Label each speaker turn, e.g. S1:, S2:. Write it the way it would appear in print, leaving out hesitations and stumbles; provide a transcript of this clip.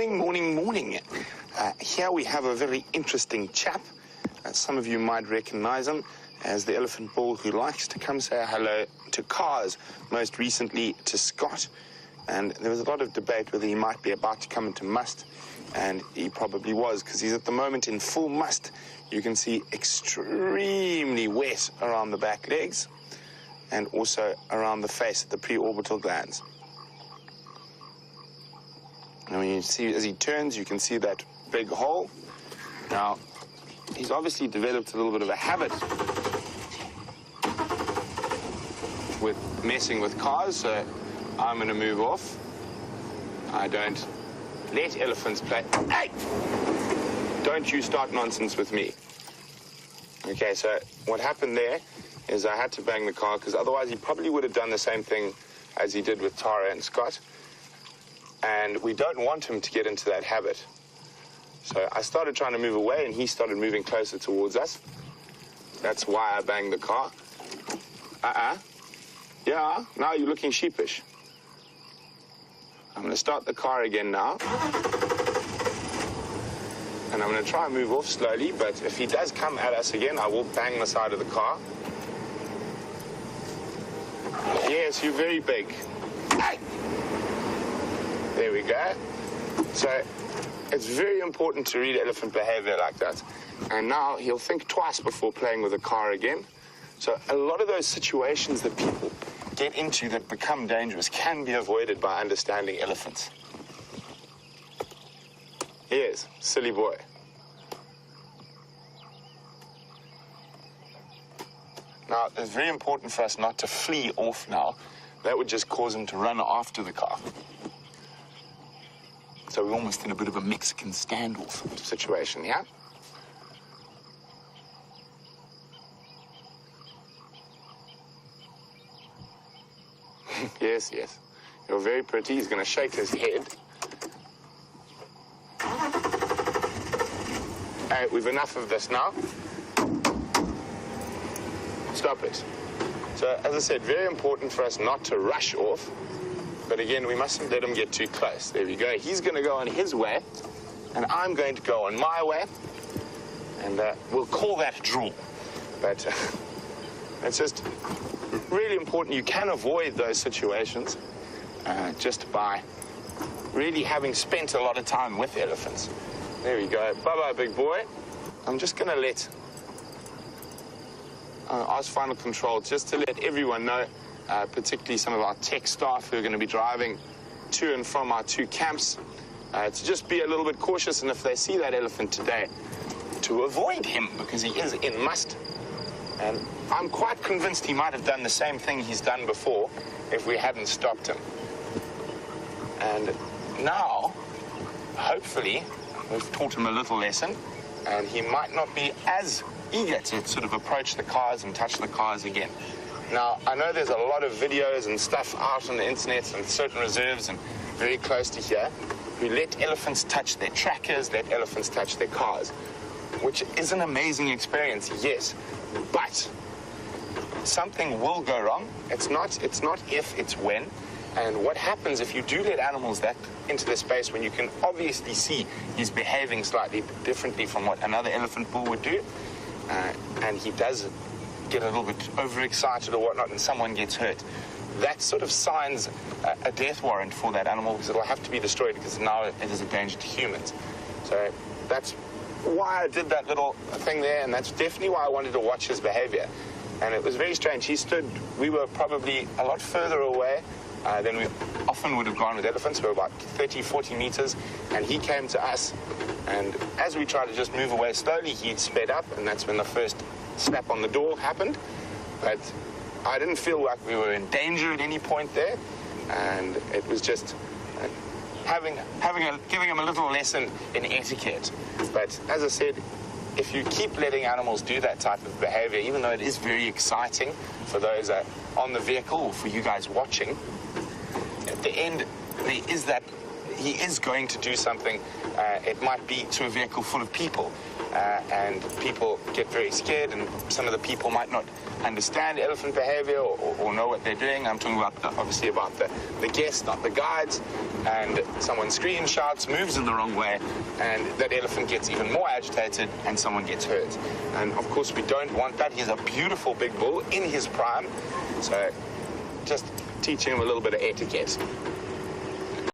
S1: Morning. Here we have a very interesting chap. Some of you might recognize him as the elephant bull who likes to come say hello to cars, most recently to Scott. And there was a lot of debate whether he might be about to come into must, and he probably was, because he's at the moment in full must. You can see extremely wet around the back legs and also around the face, the preorbital glands. And when you see, as he turns, you can see that big hole. Now, he's obviously developed a little bit of a habit with messing with cars, so I'm going to move off. I don't let elephants play. Hey! Don't you start nonsense with me. Okay, so what happened there is I had to bang the car, because otherwise he probably would have done the same thing as he did with Tara and Scott. And we don't want him to get into that habit. So I started trying to move away, and he started moving closer towards us. That's why I banged the car. Yeah, now you're looking sheepish. I'm going to start the car again now. And I'm going to try and move off slowly, but if he does come at us again, I will bang the side of the car. Yes, you're very big. Hey! There we go. So it's very important to read elephant behavior like that. And now he'll think twice before playing with the car again. So a lot of those situations that people get into that become dangerous can be avoided by understanding elephants. Yes, silly boy. Now, it's very important for us not to flee off now. That would just cause him to run after the car. So we're almost in a bit of a Mexican standoff situation, yeah? Yes. You're very pretty. He's going to shake his head. Hey, we've enough of this now. Stop it. So, as I said, very important for us not to rush off. But again, we mustn't let him get too close. There we go. He's going to go on his way, and I'm going to go on my way. And we'll call that draw. But it's just really important. You can avoid those situations just by really having spent a lot of time with elephants. There we go. Bye-bye, big boy. I'm just going to let ask Final Control just to let everyone know, particularly some of our tech staff who are going to be driving to and from our two camps, to just be a little bit cautious, and if they see that elephant today, to avoid him, because he is in must. And I'm quite convinced he might have done the same thing he's done before if we hadn't stopped him. And now, hopefully, we've taught him a little lesson, and he might not be as eager to sort of approach the cars and touch the cars again. Now, I know there's a lot of videos and stuff out on the internet and certain reserves and very close to here who let elephants touch their trackers, let elephants touch their cars, which is an amazing experience, yes, but something will go wrong. It's not if, it's when. And what happens if you do let animals that into the space when you can obviously see he's behaving slightly differently from what another elephant bull would do, and he does get a little bit overexcited or whatnot, and someone gets hurt, that sort of signs a death warrant for that animal, because it'll have to be destroyed, because now it is a danger to humans. So that's why I did that little thing there, and that's definitely why I wanted to watch his behavior. And it was very strange. We were probably a lot further away than we often would have gone with elephants. We were about 30, 40 meters, and he came to us. And as we tried to just move away slowly, he'd sped up, and that's when the first slap on the door happened. But I didn't feel like we were in danger at any point there, and it was just giving him a little lesson in etiquette. But as I said, if you keep letting animals do that type of behavior, even though it is very exciting for those on the vehicle or for you guys watching, at the end, there is that he is going to do something. It might be to a vehicle full of people. and people get very scared, and some of the people might not understand elephant behavior or know what they're doing. I'm talking about, obviously, about the guests, not the guides. And someone screams, shouts, moves in the wrong way, and that elephant gets even more agitated and someone gets hurt. And of course we don't want that. He's a beautiful big bull in his prime, so just teaching him a little bit of etiquette.